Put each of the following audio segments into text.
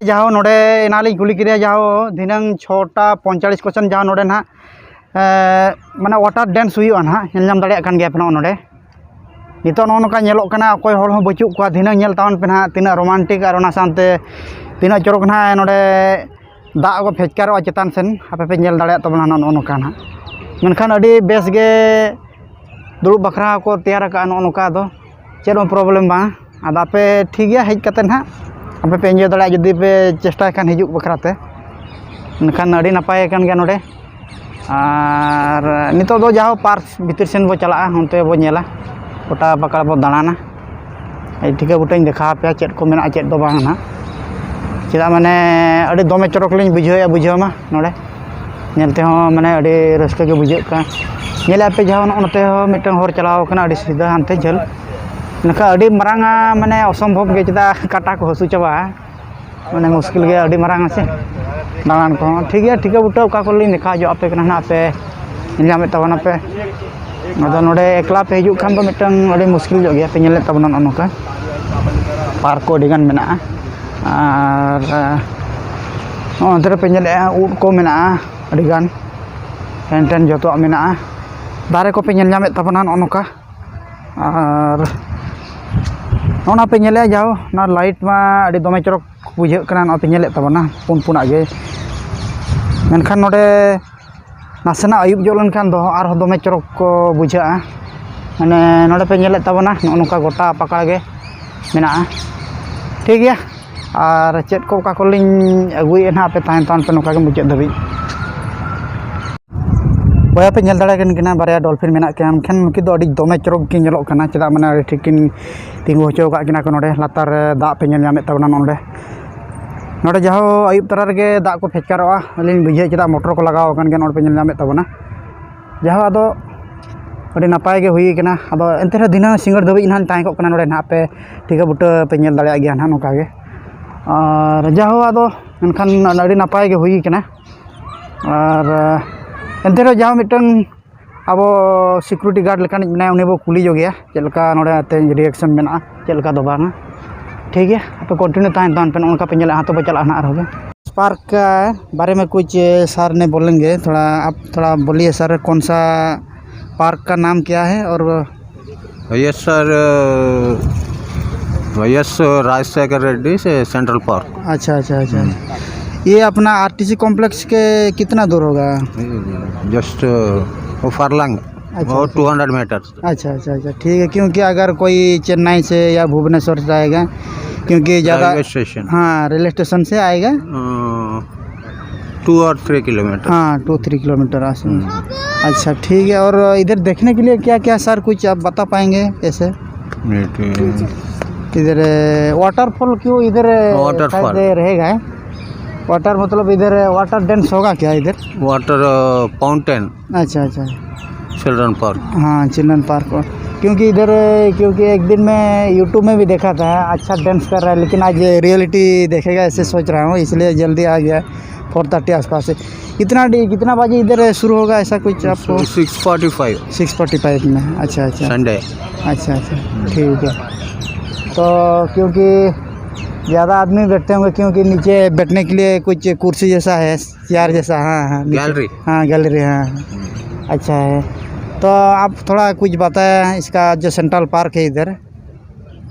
जहाँ नोडे नाली कुली किया जहाँ दिनंग 6:45 क्वेश्चन जहाँ नोडे ना माने वाटर डांस हुई ना नाम दाड़े कान गया पे नोडे नितो नोका नेलोक कना अकोय हर हो बचुक को दिनंग नेल तावन पे ना तीना रोमांटिक और ना सानते तीना चोरक ना नोडे दा को फेचकारो चेतान सेन आपे पे नेल दाड़े तबना नोका ना मनखान अडी बेस गे दुरुब बखरा को तैयार का नोका दो चेरो प्रॉब्लम बा आदा पे ठीक गया हेज कते ना आपे पे एंजॉय दाड़ा जदी पे चेष्टा खान हिजुक बखराते मनखान अडी नपाय कान गया नोडे और नितो दो जाओ पार्क भीतर सेन बो चला उनते बो नेला गोटा पकड़ बो दाड़ाना ठीक है गोटा देखा पे चेक को मेना चेक दो बांग ना चेदा माने अडी दमे चरक लिंग बुझेमा नोडे नेलते हो माने अडी रस्के के बुझे का नेला पे जाओ नते हो मिटन हर चलाओ कना अडी सीधा हानते झल नखा अडी मरांगा माने असंभव गे चेदा काटा को हसु चाबा माने मुश्किल गे अडी मरांगा से दालान को ठीक है बुटा का को लिंग देखा जो आपे कना ना पे नेलामे तबना पे अदो नोडे एकला पे हिजुक खान दो मिटन अडी मुश्किल जो गया पे नेले तबना नोका पार्क को डिगान मेना और अंदर पे नेले उड को मेना अडिगान टेन जो मेना दारे को पे नेल नामे तबना नोका और ओना पे नेले जाओ ना लाइट मा अडी दमे चरक बुझे कना ना पे नेले तबना पुन आगे मेनखान नोडे नासेना आयुब जोलन खान दो आर दमे चरक को बुझा माने नोडे पे नेले तबना नोका गोटा पकड़ गे मेना ठीक गया और चेक को का कोलिंग अगुई ना पे तान पे नोका के मुचे दबी बया पे नेल दाड़ा कन बारे डॉल्फिन मेना के एनखान नुकी दो अडी दमे चरक की नेलोक कना चेदा माने अडी ठिकिन तिंगु होचो का किना को नोडे लातार दा पे नेल नामे तबना नोडे नोडे जहाँ आयुब तरा रे दा को फेचकारोआ अलिन बुझे चेदा मोटर को लगाव कन गे नोडे पे नेल नामे तबना जहाँ अदो अडी नपाय गे हुई कना अदो एंते दिना सिंगर दबी ना ताई को कना नोडे ना पे ठीक है बुटा पे नेल दाड़ा गया ना नोका गे और जहाँ अदो एनखान अडी नपाय गे हुई कना और एंते जहाँ मिटन अब सिक्यूरिटी गार्ड लेकान मेना उनी बो कुली जो गया चलका नोडे ते रिएक्शन मेना चलका दो बांगा ठीक है आप कंटिन्यू तान पे उनका पे हाँ तो चला ना आरोगे पार्क का बारे में कुछ सर ने बोलेंगे थोड़ा आप थोड़ा बोलिए सर कौन सा पार्क का नाम क्या है और yes sir yes Rajshekhar Reddy से सेंट्रल पार्क अच्छा ये अपना आरटीसी कॉम्प्लेक्स के कितना दूर होगा जस्ट फरलंग और 200 मीटर अच्छा ठीक है क्योंकि अगर कोई चेन्नई से या भुवनेश्वर से आएगा क्योंकि ज़्यादा स्टेशन हाँ रेलवे स्टेशन से आएगा 2 और 3 किलोमीटर हाँ 2-3 किलोमीटर अच्छा ठीक है और इधर देखने के लिए क्या क्या सर कुछ आप बता पाएंगे कैसे इधर वाटरफॉल क्यों इधर वाटरफॉल रहेगा वाटर मतलब इधर वाटर डांस होगा क्या इधर वाटर फाउंटेन अच्छा चिल्ड्रन पार्क हाँ चिल्ड्रन पार्क क्योंकि इधर एक दिन मैं यूट्यूब में भी देखा था अच्छा डांस कर रहा है लेकिन आज रियलिटी देखेगा ऐसे सोच रहा हूँ इसलिए जल्दी आ गया 4:30 आसपास से कितना बजे इधर शुरू होगा ऐसा कुछ आपको 6:45 में अच्छा संडे अच्छा ठीक है तो क्योंकि ज़्यादा आदमी बैठते होंगे क्योंकि नीचे बैठने के लिए कुछ कुर्सी जैसा है चेयर जैसा गैलरी अच्छा है तो आप थोड़ा कुछ बताएं इसका जो सेंट्रल पार्क है इधर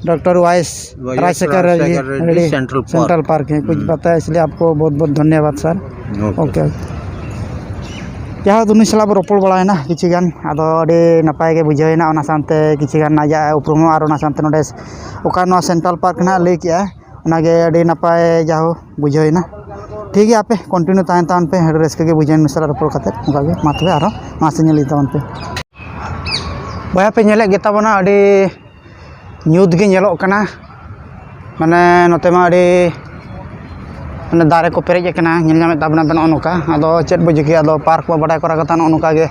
doctor Y S Rajshekhar Reddy Central Park है कुछ बताया इसलिए आपको बहुत धन्यवाद सर ओके जहाँ दुनी सलाब रोपड़ बड़ा है ना किसी गान अदो अडी नपाय गे बुझेना ओना सानते किसी गान नाजा उपरुमो और ओना सानते नोडे ओका नो सेंट्रल पार्क ना लई किया ओनागे अडी नपाय जाहो बुझेना ठीक है आपे कंटिन्यू तान पे हेड रेस के बुझेन मिसरा रोपड़ खाते ओकागे मातबे आरो मासे नेल तावन पे बया पे नेले गेता बना अडी न्यूट गे नेलोक कना माने नोते मा अडी माने दारे को पेरेज कना नेल नामे ताबना बना नोका अदो चेत बुझे के अदो पार्क बा बडाय करा कता नोका गे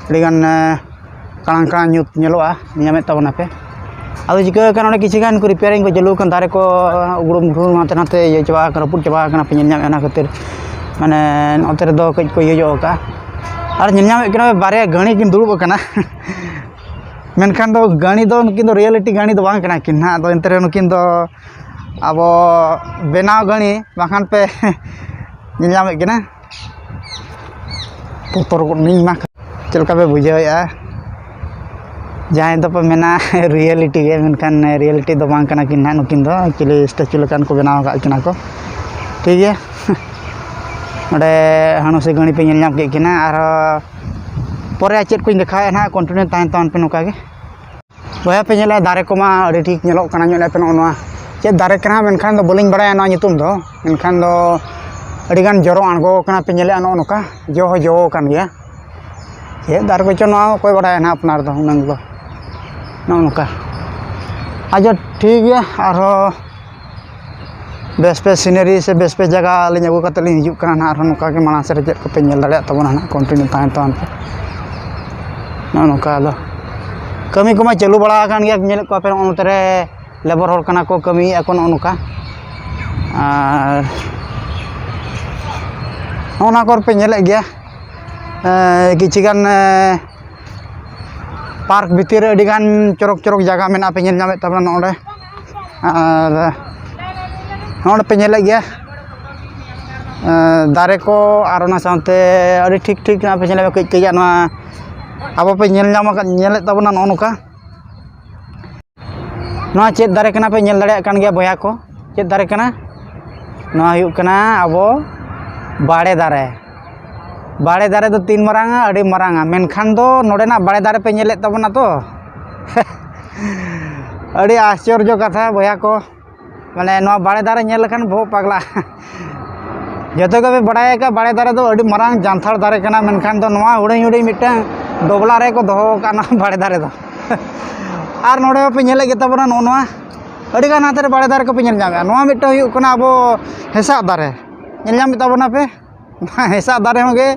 अडी गान कांग न्यूट नेलोआ नामे ताबना पे अदो जिका कना किछि गान को रिपेयरिंग को जलू कन दारे को उगुड़म घुम हाते नाते ये चबा रपुट चबा कना पे नेल नामे ना खातिर माने नोते दो कज को ये जो का और नेल नामे कना बारे गणी किन दुड़ुब कना मेनखान दो गाड़ी दो नुकिन दो रियलिटी गाड़ी दो बांग कना किन ना दो एंतरे नुकिन दो abo benaw gani bahkan pe nyelamet kena putor ning mah celka pe bujau ya jahan to pe mena reality ge menkan reality do bang kana kin na nukin do actually statue lekan ko benaw ka kina ko ठीक है ᱚᱸᱰᱮ ᱦᱟᱱᱩᱥᱤ ᱜᱟᱹᱲᱤ ᱯᱮ ᱧᱮᱞ ᱧᱟᱢ ᱠᱮᱫ ᱠᱤᱱᱟ ᱟᱨ ᱯᱚᱨᱮ ᱪᱮᱫ ᱠᱚᱧ ᱫᱮᱠᱷᱟᱣᱮᱫᱼᱟ ᱱᱟᱦᱟᱜ ᱠᱚᱱᱴᱤᱱᱤᱭᱩ ᱛᱟᱦᱮᱱ ᱛᱟᱵᱚᱱ ᱯᱮ ᱱᱚᱝᱠᱟ ᱜᱮ ᱵᱚᱭᱦᱟ ᱯᱮ ᱧᱮᱞᱮᱫᱼᱟ ᱫᱟᱨᱮ ᱠᱚᱢᱟ ᱟᱹᱰᱤ ᱴᱷᱤᱠ ᱧᱮᱞᱚᱜ ᱠᱟᱱᱟ ᱧᱮᱞᱮᱫ ᱯᱮ ᱱᱚᱜᱼᱚ ᱱᱚᱣᱟ ᱪᱮᱫ ᱫᱟᱨᱮ ᱠᱟᱱᱟ ᱢᱮᱱᱠᱷᱟन ᱫᱚ ᱵᱟᱹᱞᱤᱧ ᱵᱟᱲᱟᱭᱟ ᱱᱚᱣᱟ ᱧᱩᱛᱩᱢ ᱫᱚ ᱢᱮᱱᱠᱷᱟन ᱫᱚ ᱟᱹᱰᱤᱜᱟᱱ ᱡᱚᱨᱚ ᱟᱬᱜᱚ ᱠᱟᱱᱟ ᱯᱮ ᱧᱮᱞᱮᱫᱼᱟ ᱱᱚᱜᱼᱚ ᱱᱚᱝᱠᱟ ᱡᱚ ᱦᱚᱸ ᱡᱚ ᱟᱠᱟᱱ ᱜᱮᱭᱟ ᱪᱮᱫ ᱫᱟᱨᱮ ᱠᱚᱪᱚ ᱱᱚᱣᱟ ᱚᱠᱚᱭ ᱵᱟᱲᱟᱭᱟ ᱱᱟᱦᱟᱜ ᱟᱯᱱᱟᱨ ᱫᱚ ᱩᱱᱟᱹᱝ ᱫᱚ ᱱᱚᱜᱼᱚ ᱱᱚᱝᱠᱟ ᱟᱪᱪᱷᱟ ᱴᱷᱤक ᱜᱮᱭᱟ ᱟᱨᱦᱚᱸ बेस पे सीनरी से बेस पे जगह लिंग अगू कते लिंग हिजुक कना ना नोका के माना से चेक को पे नेल दाड़े तबना ना कंटिन्यू तान तान पे नोका दो कमी को मा चालू बड़ा कान गया नेल को पे ओनतरे लेबर होर कना को कमी एकोन नोका आर ओना कोर पे नेल गया किछि गान पार्क भीतर अडी गान चरक चरक जगह मेना पे नेल नामे तबना नोडे आर नोड़ पे नेल गया दारे को और साथे अड़ी ठीक ठीक ना पे नेल कई कई अब पे नेल तबना नौ नौका चेद दारे कना पे नेल दाड़े कान गया बया को चेद दारे कना हुयुग कना अब बाड़े दारे दो तीन मारांगा अड़ी मारांगा मेनखान दो नोडेना बाड़े दारे पे नेल तबना तो अड़ी आश्चर्य कथा बया को माने नवा बाड़े दारे नेल लखन बहु पगला जतो के बड़ाय का बाड़े दारे दो अड़ी मारांग जानथाड़ दारे कना मेनखान दो नवा हुडिंग हुडिंग मिटन डोबला रे को दोहो काना बाड़े दारे दो आर नोडे पे नेल गे तबना नोवा अड़ी गान हाते बाड़े दारे को पे नेल जामे नवा मिटो हुयुग कना अबो हेसा दारे नेल जाम तबना पे हेसा दारे होगे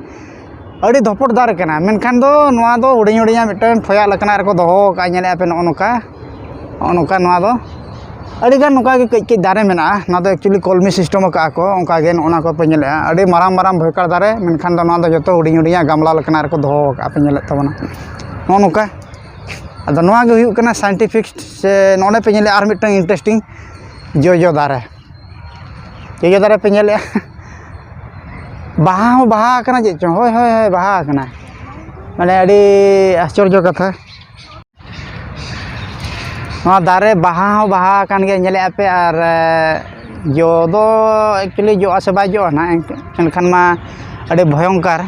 अड़ी धपड़ दारे कना मेनखान दो नवा दो हुडिंग हुडिंग मिटन फोया लकना रे को दोहो का नेले पे नोका नवा दो अड़ीगान नौका कई कई दारे मेना ना तो एक्चुअली कलमी सिस्टम का को उनका गे नोना को पे नेले अड़ी माराम माराम भयकार दारे मेनखान दो ना दो जतो हुडिंग हुडिंग गामला लकना रे को दोहो का पे नेले तबना नौका अदो नवा गे हुयुग कना साइंटिफिक से नोने पे नेले आर मिटन इंटरेस्टिंग जो दारे पे नेले बाहा कना जे चो होय होय बाहा कना माने अड़ी आश्चर्य कथा दारे बाहा कान गे नेले पे और जो दो एक्चुअली जो आसे बाय जो ना एनखान मा अड़ी भयंकर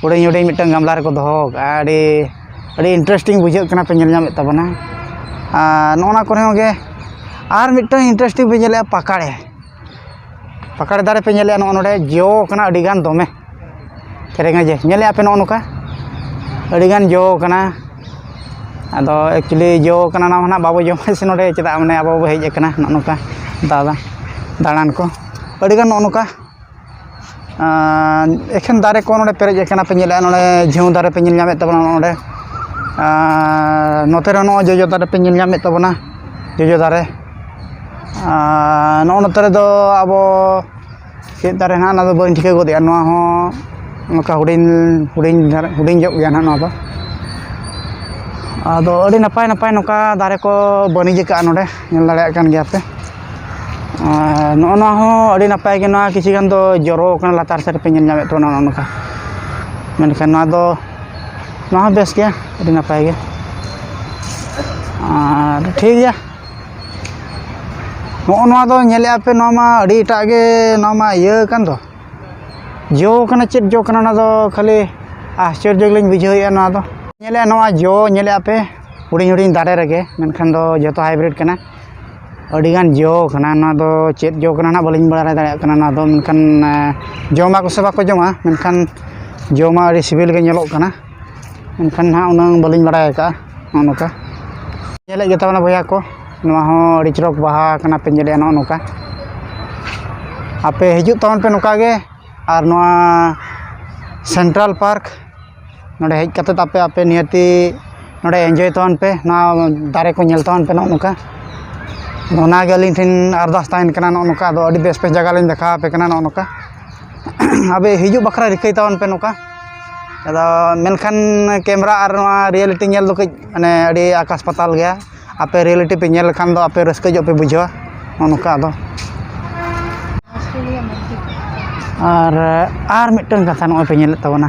हुडिंग हुडिंग मिटन गामला रे को दोहो अड़ी अड़ी इंटरेस्टिंग बुझे कना पे नेल नामे तबना नोना करे होगे आर मिटन इंटरेस्टिंग पे नेले पकाड़े दारे पे नेले नोडे जो कना अड़ी गान दोमे केरेंगे जे नेले पे नोका अड़ी गान जो कना अदो एक्चुअली जो कना ना बाबू जम से नोडे चेदा माने अब हेज कना नोका दादा दाड़ान को अड़ी गान नोका एखन दारे को नोडे पेरेज कना पे नेले नोडे झेउ दारे पे नेल नामे तबना नोडे नोते रे नो जोजो दारे पे नेल नामे तबना जोजो दारे नोते रे दो अब चेद दारे ना ना दो बन ठिका गोदिया नोआ हो नोका हुडिंग जो गया ना नोआ दो आदो अड़ी नपाय नपाय नोका दारे को बनिज का नोडे नेल दाड़े कान गया पे नोना हो अड़ी नपाय के नोआ किछि गान दो जरो कना लातार से पे नेल नामे तो नोका मेनखान नोआ दो नोआ बेस गया अड़ी नपाय गे और ठीक गया नोआ दो नेले पे नोआ मा अड़ी एटा गे नोआ मा इया कान दो जो कना चेद जो कना ना दो खाली आश्चर्य लिंग बुझाइया नोआ दो नेले नोआ जो नेले पे हुडिंग हुडिंग दारे रगे मेनखान दो जतो हाइब्रिड कना अड़ी गान जो कना ना दो चेद जो कना ना बलिंग बड़ा दाड़े कना ना दो मेनखान जोमा को से बाको जोमा मेनखान जोमा अड़ी सिबिल गे नेलोग कना मेनखान ना उनांग बलिंग बड़ा का नोका नेले गे तबना भैया को नोआ हो अड़ी चरक बाहा कना पे नेले नोका आपे हिजुग तबन पे नोका गे और नोआ सेंट्रल पार्क नोडे हेज कते तापे आपे नियति नोडे एंजॉय तबन पे ना दारे को नेल तबन पे नोका ओना गे अलिंग ठिन अरदास ताइन कना नोका दो अड़ी बेस पे जगह लिंग देखा पे कना नोका अबे हिजुग बखरा रिकई तबन पे नोका अदो मेनखान कैमरा और नोआ रियलिटी नेल दो कई माने अड़ी आकाश पाताल गया आपे रियलिटी पे नेल खान दो आपे रस्का जो पे बुझवा नौका दो और मिट्टन कथा नॉय पे नेल तबना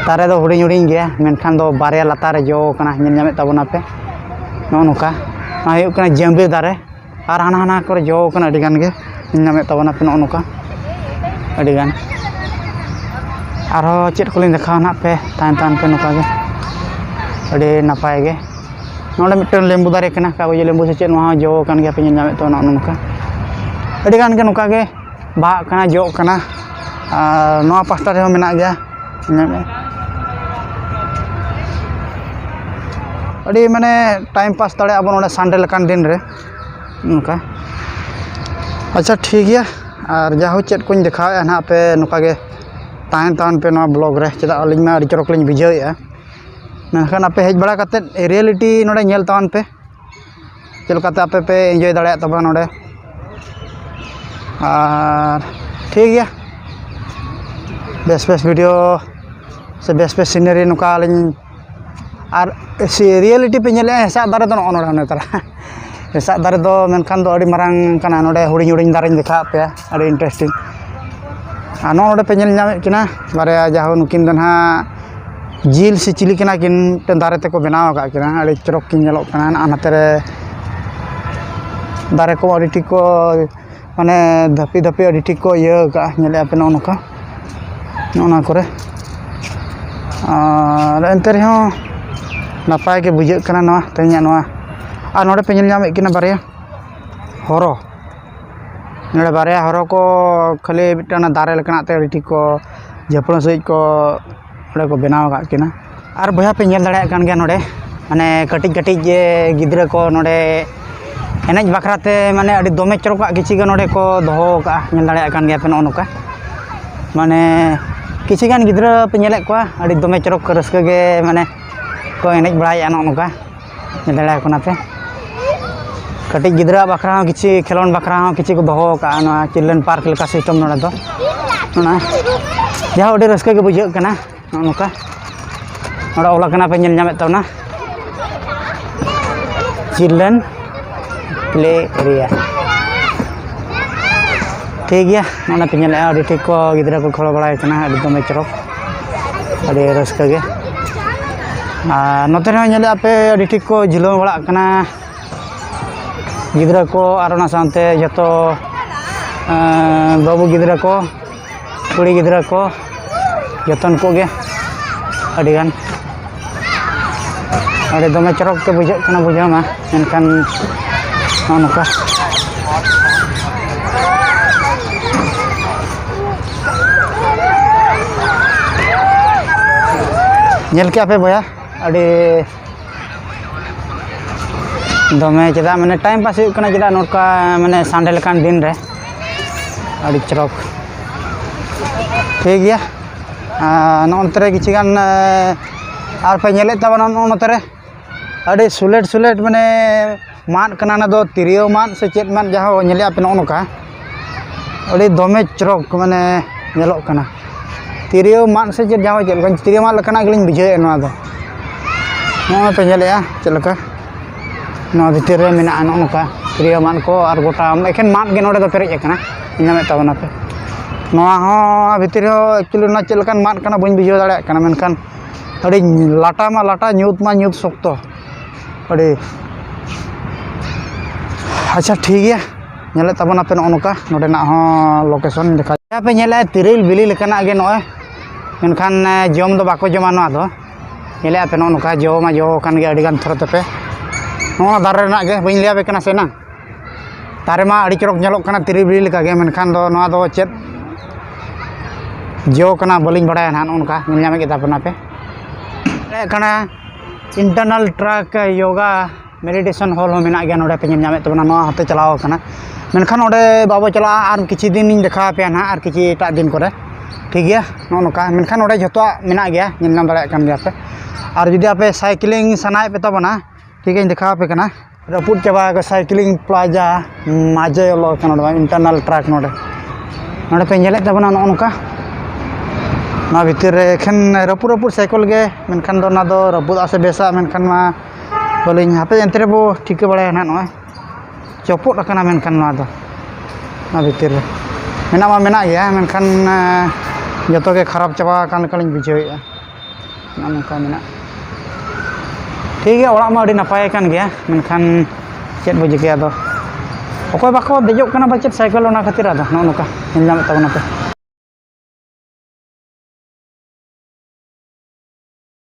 तारे दो हुडिंग हुडिंग गया मेनखान दो बारिया लातार जो कना नेल नामे तबना पे नौका जम्बी दारे और हाना हाना करे जो कना अडी गान गे नेल नामे तबना पे नौका अडी गान और चेक को देखा ना पे तान तान पे नौका गे अडी नपाय गे नोडे मिट्टन लेम्बू दारे कना कागज लेम्बू से चेक नोहा जो कान गे पे नेल नामे तो नौका अडी गान गे नौका गे बाहा कना जो कना नोआ पास्टा रे मेना गया अड़ी माने टाइम पास दाड़े अब नोडे संडे लकान दिन रे नौका अच्छा ठीक है और जाहो चेक को दिखाया ना पे नौका गे तान तान पे नोआ ब्लॉग रे चेदा अलिंग मा अड़ी चरक लिंग बुझावेआ मेनखान आपे हेज बड़ा कते रियलिटी नोडे नेल तान पे चेल काते आपे पे एंजॉय दाड़े तबा नोडे और ठीक है बेस बेस वीडियो से बेस बेस सीनरी नौका लिंग और रियलिटी पे नेले हेसा दारे दो नोडे ने तरा हेसा दारे दो मेनखान दो अड़ी मारांग कना नोडे हुडिंग हुडिंग दारे देखा पे अड़ी इंटरेस्टिंग आ नोडे पे नेल नामे किना बारे जाहो नुकिन दन हा जिल से चिली किना किन टन दारे ते को बनाव का किना अड़ी चरक किन नेलो कना आनाते रे दारे को अड़ी ठीक को माने धपी धपी अड़ी ठीक को ये का नेले पे नौका नोना करे और एंते रे हो नपाय के बुझे कना नवा ते냐 नवा आ नोडे पे नेल नामे किना बारे हरो नोडे बारे हरो को खाली मिटना दारे लकना ते अड़ी ठीक को जपण सहित को नोडे को बनाव का किना और बया पे नेल दाड़े कान गया नोडे माने कटिज कटिज जे गिद्रा को नोडे एनज बखराते माने अड़ी दोमे चरका किछि गा नोडे को दोहो का नेल दाड़े कान गया पे नौका माने किछि गान गिद्रा पे नेले को अड़ी दोमे चरक रस्का गे माने को एनज बड़ाया नौका नेल दाड़े कोना पे कटिज गिद्रा बखरा किछि खेलोन बखरा किछि को दोहो का ना चिल्ड्रन पार्क लेका सिस्टम नोडे दो ना जहाँ अड़ी रस्का गे बुझे कना नौका नोडे ओला कना पे नेल नामे तबना चिल्ड्रन प्ले एरिया ठीक है ना पे नेले अड़ी ठीक को गिद्रा को खड़ो बड़ाय कना अड़ी दोमे चरक अड़ी रस्का गे नोते रे नेले आपे अड़ी ठीक को झिलो बड़ा कना गिद्रा को और ना सानते जतो बाबू गिद्रा को कुड़ी गिद्रा को जतन को गे अड़ी गान अड़ी दोमे चरक के बुझे कना बुझा मा मेनखान नौका नेल के आपे बया अड़ी दोमे चेदा माने टाइम पास हुई कना चेदा नौका माने संडे लकान दिन रे अड़ी चरक ठीक है नौते रे किछि गान और पे नेले तबना नौते रे अड़ी सुलेट सुलेट माने मान कना ना दो तिरियो मान से चेत मान जहाँ नेले पे नौका अड़ी दोमे चरक माने नेलो कना तिरियो मान से चेत जहाँ चेत तिरियो मान लकना गलिंग बुझे नोआ दो नोआ पे नेले चलका नोआ भितर रे मेना नौका तिरियो मान को और गोटा एखन मान गे नोडे दो पेरेज कना नामे तबना पे नोआ हो भितर हो एक्चुअली ना चलकान मान कना बइन बुझे दाड़े कना मेनखान अड़ी लाटा मा लाटा न्यूत मा न्यूत शक्तो अड़ी अच्छा ठीक है नेले तबना पे नौका नोडे ना हो लोकेशन देखा पे नेले तिरिल बिली लेकना गे नोए मेनखान जम दो बाको जमा नोआ दो नेले पे नौका जो मा जो कान गे अड़ी गान थरते पे नोआ दारे ना गे बइन लिया पे कना से ना तारे मा अड़ी चरक नेलोक कना तिरिल बिली लेका गे मेनखान दो नोआ दो चेत जो कना बलिंग बड़ाया ना नौका नेल नामे गे तबना पे कना internal track yoga meditation hall हो मेना गया नोडे पे नामे तबना नोआ हते चलाव कना मेनखान ओडे बाबो चला और किछि दिन इन देखा पे ना और किछि एटा दिन करे ठीक है नौका मेनखान ओडे जतो मेना गया नेल नाम दाड़े कान गया पे और जुदी आपे साइक्लिंग सनाय पे तबना ठीक है देखा पे कना रपुट चबा के साइक्लिंग प्लाजा माजे लो कना इंटरनल ट्रैक नोडे नोडे पे नेले तबना नौका ना भितर एखन रपुट रपुट साइकल गे मेनखान दो ना दो रपुट आसे बेसा मेनखान मा बोलिंग हापे एंतरे बो ठीक बड़ा ना नोय ᱪᱚᱯᱚᱫ ᱟᱠᱟᱱᱟ ᱢᱮᱱᱠᱷᱟन ᱱᱚᱣᱟ ᱫᱚ ᱱᱚᱣᱟ ᱵᱷᱤᱛᱤᱨ ᱨᱮ ᱢᱮᱱᱟᱜ ᱢᱟ ᱢᱮᱱᱟᱜ ᱜᱮᱭᱟ ᱢᱮᱱᱠᱷᱟन ᱡᱚᱛᱚ ᱜᱮ ᱠᱷᱟᱨᱟᱯ ᱪᱟᱵᱟ ᱟᱠᱟᱱ ᱞᱮᱠᱟᱞᱤᱧ ᱵᱩᱡᱷᱟᱹᱣᱮᱫᱼᱟ ᱱᱚᱝᱠᱟ ᱢᱮᱱᱟᱜ ᱴᱷᱤᱠ ᱜᱮᱭᱟ ᱚᱲᱟᱜ ᱢᱟ ᱟᱹᱰᱤ ᱱᱟᱯᱟᱭ ᱠᱟᱱ ᱜᱮᱭᱟ ᱢᱮᱱᱠᱷᱟन ᱪᱮᱫ ᱵᱚ ᱪᱤᱠᱟᱹᱭᱟ ᱟᱫᱚ ᱚᱠᱚᱭ ᱵᱟᱠᱚ ᱫᱮᱡᱚᱜ ᱠᱟᱱᱟ ᱯᱟᱪᱮᱫ ᱥᱟᱭᱠᱮᱞ ᱚᱱᱟ ᱠᱷᱟᱹᱛᱤᱨ ᱟᱫᱚ ᱱᱚᱜᱼᱚ ᱱᱚᱝᱠᱟ ᱧᱮᱞ ᱧᱟᱢᱮᱫ ᱛᱟᱵᱚᱱᱟ ᱯᱮ